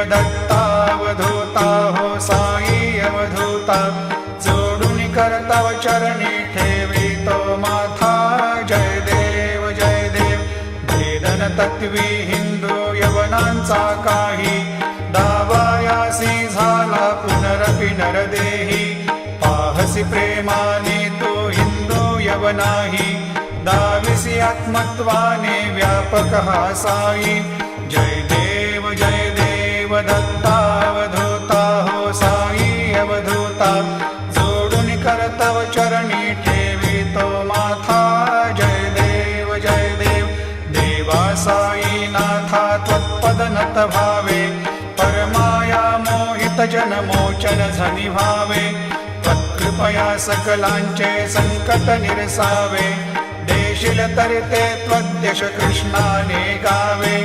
दत्तावधूता हो साई अवधूता जोडून करतव चरणी ठेवितो माथा जय देव भेदन तत्वी हिंदू यवनांचा काही दावायासी झाला पुनरपि नरदेही पाहसी प्रेमाने तो हिंदू यवनाही दाविसी आत्मत्वाने व्यापक हा साई जय देव दत्तावधूता हो साई अवधूता जोडून करतव चरणी ठेवितो माथा जय देव देवा साई नाथा त्वत्पद नत भावे परमाया मोहित जन मोचन झनी भावे त्वत्कृपया सकलांचे संकट निरसावे देशील तरिते त्वद्यश कृष्णाने गावे